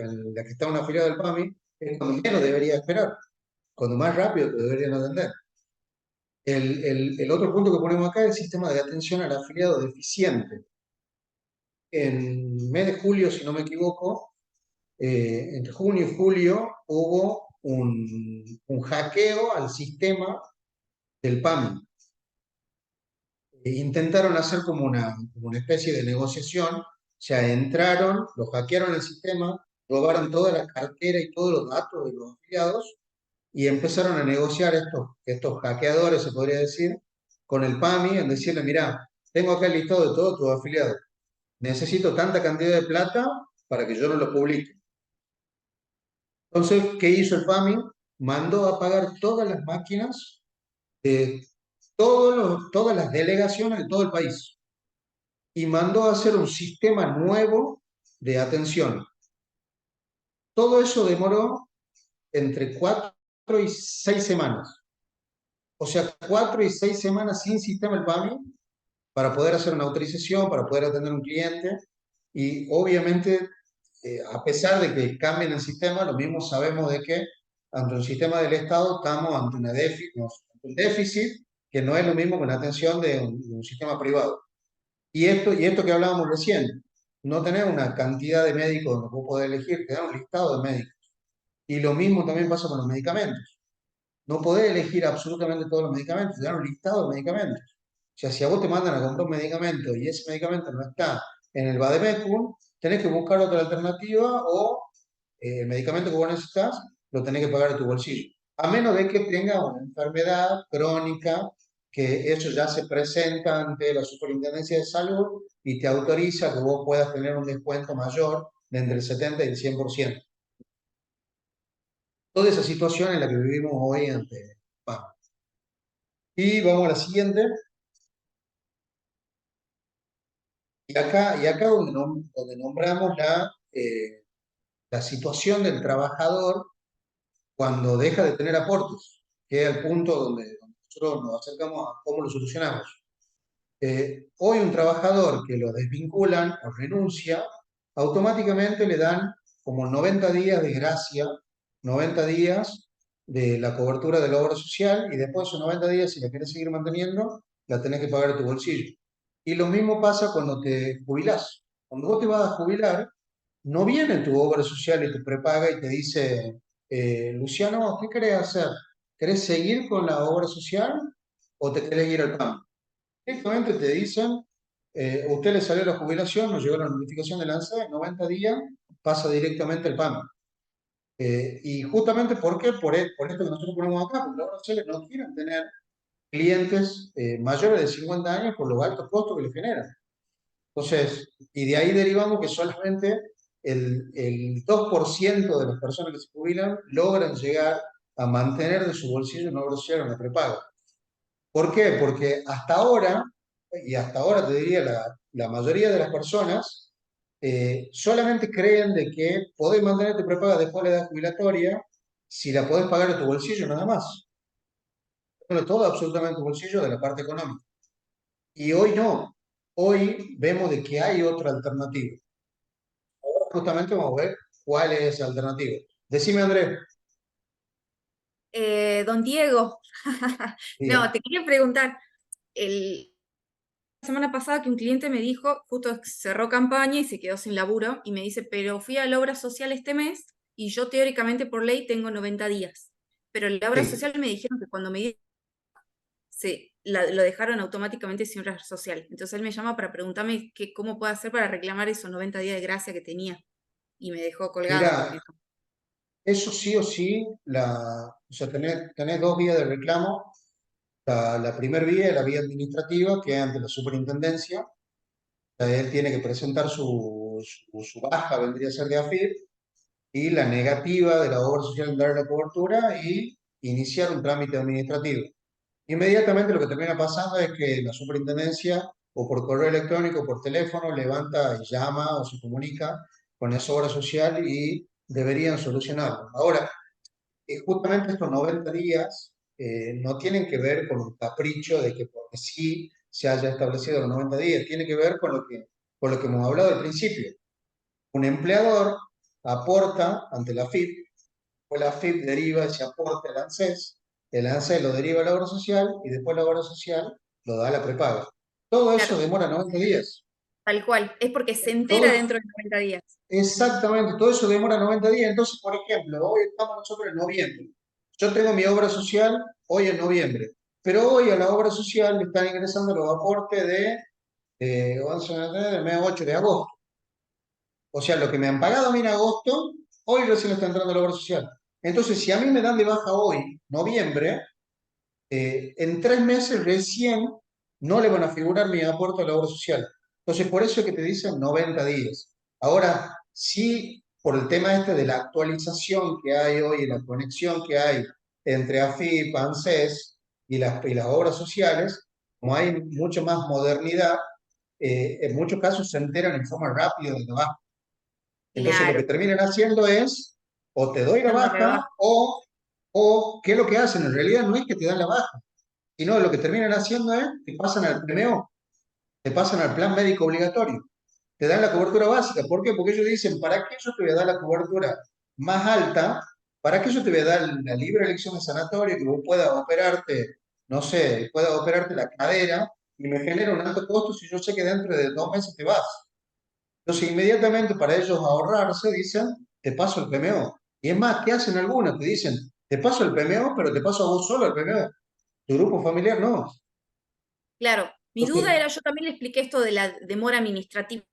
está un afiliado del PAMI, es cuando menos debería esperar, cuando más rápido te deberían atender. El otro punto que ponemos acá es el sistema de atención al afiliado deficiente. En mes de julio, si no me equivoco, entre junio y julio hubo un hackeo al sistema del PAMI. Intentaron hacer como una especie de negociación, o sea, entraron, lo hackearon el sistema, robaron toda la cartera y todos los datos de los afiliados y empezaron a negociar estos hackeadores, se podría decir, con el PAMI, en decirle, mira, tengo acá el listado de todos tus afiliados, necesito tanta cantidad de plata para que yo no lo publique. Entonces, ¿qué hizo el PAMI? Mandó a pagar todas las máquinas de todas las delegaciones de todo el país y mandó a hacer un sistema nuevo de atención. Todo eso demoró entre 4 y 6 semanas. O sea, 4 y 6 semanas sin sistema el PAMI para poder hacer una autorización, para poder atender a un cliente. Y obviamente, a pesar de que cambien el sistema, lo mismo sabemos de que ante un sistema del Estado estamos ante un déficit que no es lo mismo que una atención de un sistema privado. Y esto que hablábamos recién, no tener una cantidad de médicos donde vos podés elegir, te dan un listado de médicos. Y lo mismo también pasa con los medicamentos. No podés elegir absolutamente todos los medicamentos, te dan un listado de medicamentos. O sea, si a vos te mandan a comprar un medicamento y ese medicamento no está en el Bademecum, tenés que buscar otra alternativa o el medicamento que vos necesitas lo tenés que pagar de tu bolsillo. A menos de que tenga una enfermedad crónica, que eso ya se presenta ante la Superintendencia de Salud y te autoriza que vos puedas tener un descuento mayor de entre el 70 y el 100%. Toda esa situación en la que vivimos hoy ante PAM. Y vamos a la siguiente. Y acá donde nombramos la situación del trabajador cuando deja de tener aportes, que es el punto donde nosotros nos acercamos a cómo lo solucionamos. Hoy un trabajador que lo desvinculan o renuncia, automáticamente le dan como 90 días de gracia, 90 días de la cobertura de la obra social, y después de esos 90 días, si la quieres seguir manteniendo, la tenés que pagar de tu bolsillo. Y lo mismo pasa cuando te jubilás. Cuando vos te vas a jubilar, no viene tu obra social y te prepaga y te dice, Luciano, ¿qué querés hacer? ¿Querés seguir con la obra social o te querés ir al PAM? Directamente te dicen, usted le salió la jubilación, nos llegó la notificación del ANSES, 90 días, pasa directamente al PAM. Y justamente, ¿por qué? Por esto que nosotros ponemos acá, porque las obras sociales no quieren tener clientes mayores de 50 años por los altos costos que les generan. Entonces, y de ahí derivamos que solamente el 2% de las personas que se jubilan logran llegar a mantener de su bolsillo una obra social o una prepaga. ¿Por qué? Porque hasta ahora, y hasta ahora te diría la mayoría de las personas, solamente creen de que podés mantener tu prepaga después de la edad jubilatoria si la podés pagar de tu bolsillo nada más. Pero todo absolutamente tu bolsillo de la parte económica. Y hoy no. Hoy vemos de que hay otra alternativa. Ahora justamente vamos a ver cuál es esa alternativa. Decime, Andrés. Don Diego, no, Diga. te quería preguntar, la semana pasada que un cliente me dijo, justo cerró campaña y se quedó sin laburo, y me dice, pero fui a la obra social este mes y yo teóricamente por ley tengo 90 días, pero en la obra Sí. social me dijeron que cuando me lo dejaron automáticamente sin obra social. Entonces él me llama para preguntarme cómo puedo hacer para reclamar esos 90 días de gracia que tenía, y me dejó colgada porque Mira, eso sí o sí, o sea, tenés dos vías de reclamo. La primera vía es la vía administrativa, que es ante la superintendencia. O sea, él tiene que presentar su baja, vendría a ser de AFIP, y la negativa de la obra social en dar la cobertura y iniciar un trámite administrativo. Inmediatamente lo que termina pasando es que la superintendencia, o por correo electrónico o por teléfono, levanta y llama o se comunica con esa obra social y deberían solucionarlo. Ahora, justamente estos 90 días no tienen que ver con un capricho de que porque sí se haya establecido los 90 días, tiene que ver con lo que hemos hablado al principio. Un empleador aporta ante la AFIP, pues la AFIP deriva ese aporte al ANSES, el ANSES lo deriva a la obra social y después la obra social lo da a la prepaga. Todo eso claro, demora 90 días. tal cual, es porque se entera Todo, dentro de 90 días. exactamente, todo eso demora 90 días. Entonces, por ejemplo, hoy estamos nosotros en noviembre. Yo tengo mi obra social hoy en noviembre, pero hoy a la obra social le están ingresando los aportes del mes 8 de agosto. O sea, lo que me han pagado a mí en agosto, hoy recién está entrando a la obra social. Entonces, si a mí me dan de baja hoy, noviembre, en 3 meses recién no le van a figurar mi aporte a la obra social. Entonces, por eso es que te dicen 90 días. Ahora, sí, por el tema este de la actualización que hay hoy y la conexión que hay entre AFIP, ANSES y las obras sociales, como hay mucha más modernidad, en muchos casos se enteran en forma rápida de la baja. Entonces, lo que Claro, terminan haciendo es, o te doy la dándole baja, baja. o ¿qué es lo que hacen? En realidad no es que te dan la baja, sino lo que terminan haciendo es, te pasan al PMO, te pasan al plan médico obligatorio, te dan la cobertura básica. ¿Por qué? Porque ellos dicen, ¿para qué yo te voy a dar la cobertura más alta? ¿Para qué yo te voy a dar la libre elección de sanatorio que vos puedas operarte, no sé, puedas operarte la cadera y me genera un alto costo si yo sé que dentro de 2 meses te vas? Entonces, inmediatamente para ellos ahorrarse, dicen, te paso el PMO. Y es más, ¿qué hacen algunos? Te dicen, te paso el PMO, pero te paso a vos solo el PMO. Tu grupo familiar no. Claro, mi duda Entonces, era, yo también le expliqué esto de la demora administrativa.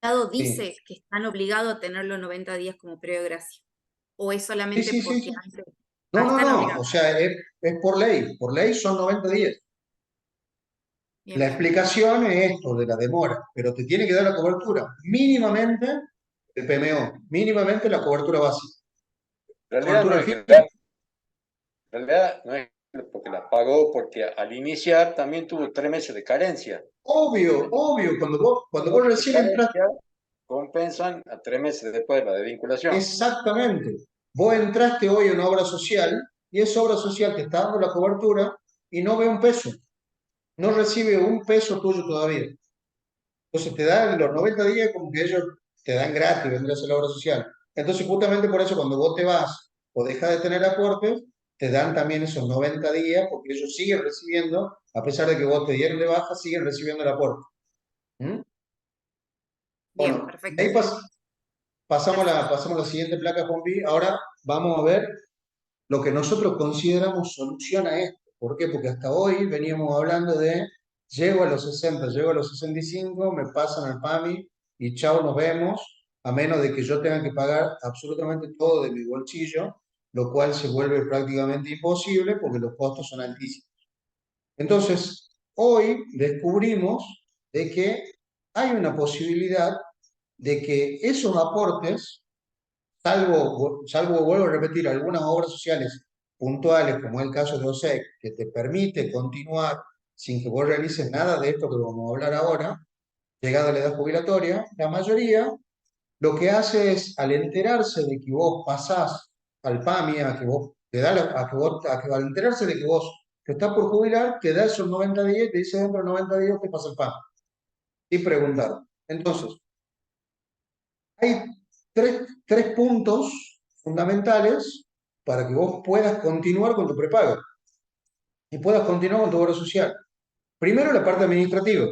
¿El Estado sí, dice que están obligados a tener los 90 días como periodo de gracia? ¿O es sí, solamente sí, sí, porque sí. antes? No, Ah, no, están no. O obligados. sea, es por ley son 90 días. Bien, La bien. explicación es esto de la demora, pero te tiene que dar la cobertura mínimamente el PMO, mínimamente la cobertura básica. En realidad no Cobertura al es fin. grave, en realidad no es porque la pagó, porque al iniciar también tuvo 3 meses de carencia. Obvio, obvio, cuando vos De recién entras. carencia compensan a 3 meses después de la desvinculación. Exactamente. Vos entraste hoy a una obra social y esa obra social te está dando la cobertura y no ve un peso, no recibe un peso tuyo todavía. Entonces te dan los 90 días como que ellos te dan gratis, vendrás a la obra social. Entonces justamente por eso cuando vos te vas o dejas de tener aportes, te dan también esos 90 días porque ellos siguen recibiendo, a pesar de que vos te dieron de baja, siguen recibiendo el aporte. ¿Mm? Bien, Bueno, de perfecto. ahí Gracias. pasamos a la siguiente placa, Juanpi. Ahora vamos a ver lo que nosotros consideramos solución a esto. ¿Por qué? Porque hasta hoy veníamos hablando de llego a los 60, llego a los 65, me pasan al PAMI y chao, nos vemos, a menos de que yo tenga que pagar absolutamente todo de mi bolsillo, lo cual se vuelve prácticamente imposible porque los costos son altísimos. Entonces, hoy descubrimos de que hay una posibilidad de que esos aportes, salvo, vuelvo a repetir, algunas obras sociales puntuales, como es el caso de OSEC, que te permite continuar sin que vos realices nada de esto que vamos a hablar ahora, llegada a la edad jubilatoria, la mayoría lo que hace es, al enterarse de que vos pasás al PAMI, a que vos te da al enterarse de que vos te estás por jubilar, te da esos 90 días y te dice dentro de 90 días te pasa el PAMI. Y preguntar. Entonces, hay tres puntos fundamentales para que vos puedas continuar con tu prepago y puedas continuar con tu obra social. Primero, la parte administrativa.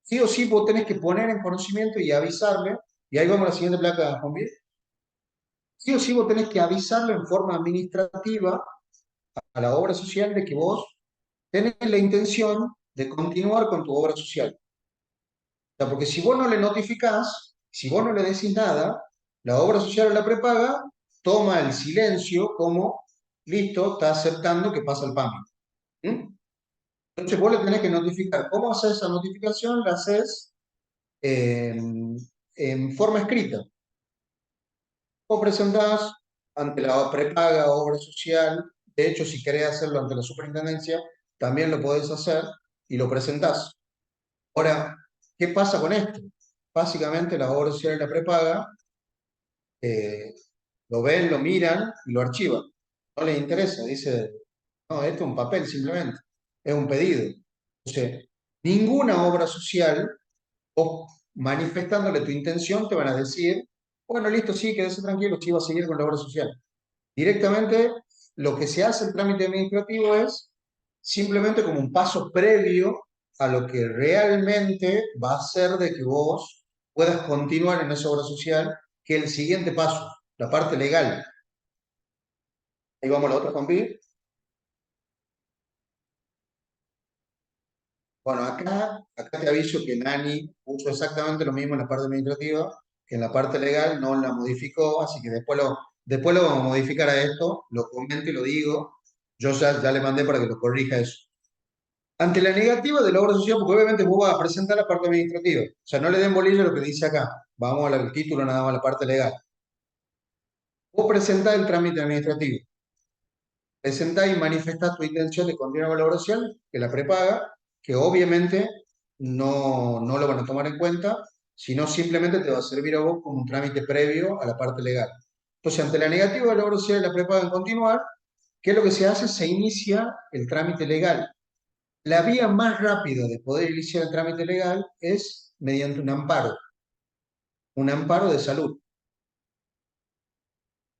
Sí o sí vos tenés que poner en conocimiento y avisarle, y ahí vamos a la siguiente placa, Juan Luis. Sí o sí vos tenés que avisarle en forma administrativa a la obra social de que vos tenés la intención de continuar con tu obra social. O sea, porque si vos no le notificás, si vos no le decís nada, la obra social o la prepaga toma el silencio como, listo, está aceptando que pasa el PAMI. ¿Mm? Entonces vos le tenés que notificar. ¿Cómo haces esa notificación? La haces en forma escrita. Vos presentás ante la prepaga obra social. De hecho, si querés hacerlo ante la superintendencia, también lo podés hacer y lo presentás. Ahora, ¿qué pasa con esto? Básicamente, la obra social y la prepaga eh, lo ven, lo miran y lo archivan. No les interesa, dice, no, esto es un papel simplemente, es un pedido. Entonces, ninguna obra social, o manifestándole tu intención, te van a decir, bueno, listo, sí, quédese tranquilo, sí, va a seguir con la obra social. Directamente, lo que se hace el trámite administrativo es simplemente como un paso previo a lo que realmente va a hacer de que vos puedas continuar en esa obra social, que es el siguiente paso, la parte legal. Ahí vamos a la otra, Juan Pi. Bueno, acá te aviso que Nani puso exactamente lo mismo en la parte administrativa, que en la parte legal no la modificó, así que después lo vamos a modificar a esto, lo comento y lo digo. Yo ya le mandé para que lo corrija eso. Ante la negativa de la obra social, porque obviamente vos vas a presentar la parte administrativa, o sea, no le den bolilla a lo que dice acá, vamos al título nada más, a la parte legal. Vos presentás el trámite administrativo, presentás y manifestás tu intención de continuar con la obra social, que la prepaga, que obviamente no lo van a tomar en cuenta, sino simplemente te va a servir a vos como un trámite previo a la parte legal. Entonces, ante la negativa de la obra social y la prepaga en continuar, ¿Qué es lo que se hace? Se inicia el trámite legal. La vía más rápida de poder iniciar el trámite legal es mediante un amparo de salud.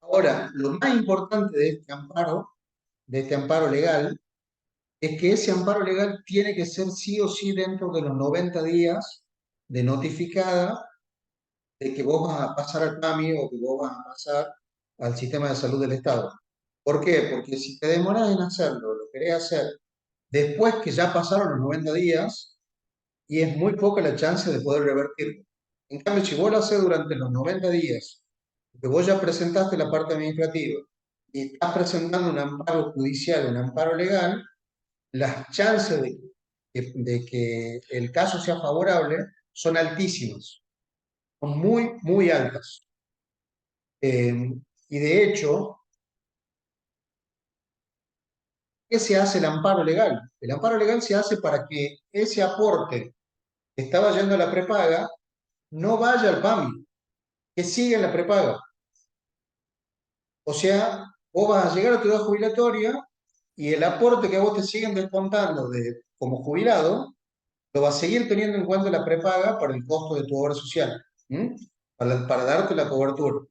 Ahora, lo más importante de este amparo legal, es que ese amparo legal tiene que ser sí o sí dentro de los 90 días de notificada de que vos vas a pasar al PAMI o que vos vas a pasar al sistema de salud del Estado. ¿Por qué? Porque si te demoras en hacerlo, lo querés hacer después que ya pasaron los 90 días, y es muy poca la chance de poder revertirlo. En cambio, si vos lo haces durante los 90 días, que vos ya presentaste la parte administrativa y estás presentando un amparo judicial, un amparo legal, las chances de que el caso sea favorable son altísimas, son muy, muy altas. Y de hecho, ¿qué se hace el amparo legal? El amparo legal se hace para que ese aporte que estaba yendo a la prepaga no vaya al PAMI, que siga en la prepaga. O sea, vos vas a llegar a tu edad jubilatoria y el aporte que a vos te siguen descontando como jubilado, lo vas a seguir teniendo en cuenta la prepaga para el costo de tu obra social, ¿m? Para darte la cobertura.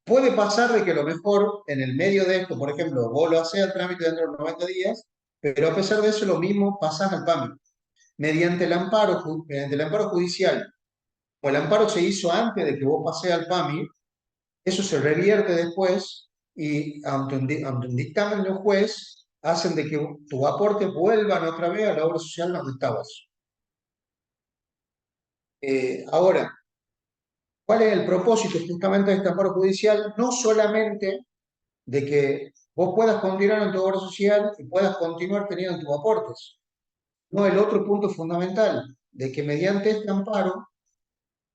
Puede pasar de que a lo mejor en el medio de esto, por ejemplo, vos lo haces al trámite dentro de los 90 días, pero a pesar de eso lo mismo pasás al PAMI. Mediante el amparo judicial, o el amparo se hizo antes de que vos pases al PAMI, eso se revierte después y ante un dictamen de un juez hacen de que tu aporte vuelvan otra vez a la obra social donde estabas. Ahora, ¿cuál es el propósito justamente de este amparo judicial? No solamente de que vos puedas continuar en tu obra social y puedas continuar teniendo tus aportes. No, el otro punto fundamental, de que mediante este amparo,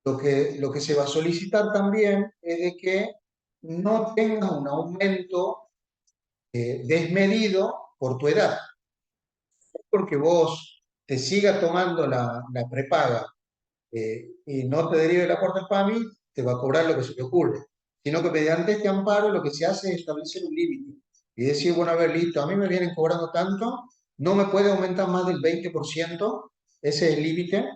lo que se va a solicitar también es de que no tengas un aumento desmedido por tu edad. Porque vos te sigas tomando la prepaga y no te derive el aporte al PAMI, te va a cobrar lo que se te ocurre. Sino que mediante este amparo lo que se hace es establecer un límite y decir, bueno, a ver, listo, a mí me vienen cobrando tanto, no me puede aumentar más del 20%, ese es el límite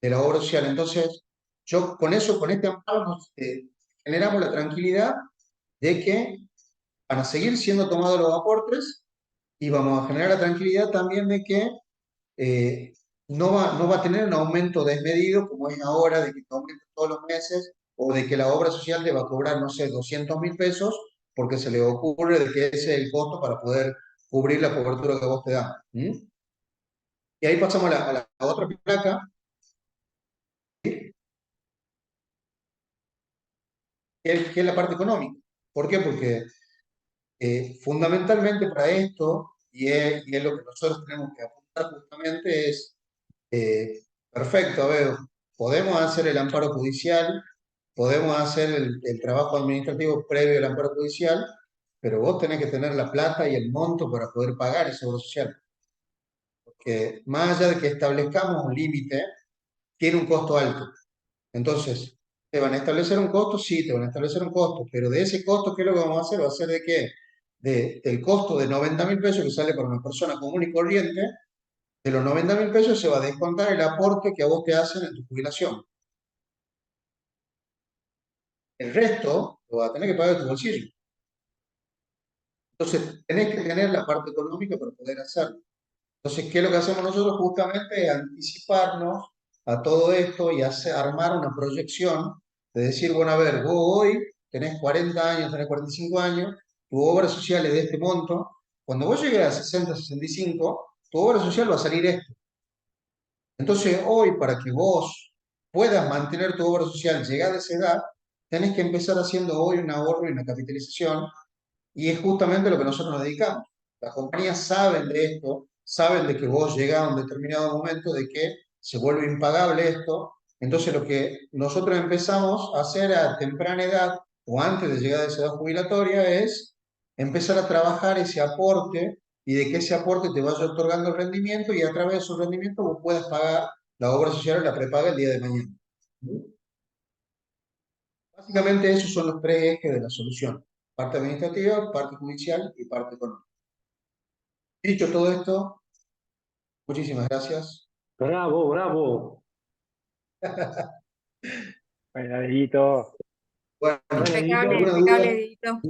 de la obra social. Entonces, yo con eso, con este amparo, generamos la tranquilidad de que van a seguir siendo tomados los aportes y vamos a generar la tranquilidad también de que no va a tener un aumento desmedido como es ahora, de que te aumenta todos los meses, o de que la obra social te va a cobrar, no sé, 200.000 pesos, porque se le ocurre de que ese es el costo para poder cubrir la cobertura que vos te dan. ¿Mm? Y ahí pasamos a la otra placa, que es la parte económica. ¿Por qué? Porque fundamentalmente para esto, y es lo que nosotros tenemos que apuntar justamente, es perfecto, a ver, podemos hacer el amparo judicial, podemos hacer el trabajo administrativo previo al amparo judicial, pero vos tenés que tener la plata y el monto para poder pagar ese seguro social. Porque más allá de que establezcamos un límite, tiene un costo alto. Entonces, ¿te van a establecer un costo? Sí, te van a establecer un costo, pero de ese costo, ¿qué es lo que vamos a hacer? Va a ser de qué? Del costo de 90.000 pesos que sale para una persona común y corriente, de los 90.000 pesos se va a descontar el aporte que a vos te hacen en tu jubilación. El resto lo vas a tener que pagar de tu bolsillo. Entonces, tenés que tener la parte económica para poder hacerlo. Entonces, ¿qué es lo que hacemos nosotros? Justamente es anticiparnos a todo esto y armar una proyección de decir, bueno, a ver, vos hoy tenés 40 años, tenés 45 años, tu obra social es de este monto. Cuando vos llegues a 60, 65, tu obra social va a salir esto. Entonces, hoy, para que vos puedas mantener tu obra social llegada a esa edad, tenés que empezar haciendo hoy un ahorro y una capitalización, y es justamente lo que nosotros nos dedicamos. Las compañías saben de esto, saben de que vos llegás a un determinado momento de que se vuelve impagable esto, entonces lo que nosotros empezamos a hacer a temprana edad o antes de llegar a esa edad jubilatoria es empezar a trabajar ese aporte y de que ese aporte te vaya otorgando el rendimiento y a través de esos rendimientos vos puedas pagar la obra social o la prepaga el día de mañana. Básicamente esos son los tres ejes de la solución. parte administrativa, parte judicial y parte económica. Dicho todo esto, muchísimas gracias. Bravo, bravo. Bueno, Dieguito. Bueno, Bueno, Impecable, Dieguito. ¿alguna impecable, duda? Dieguito.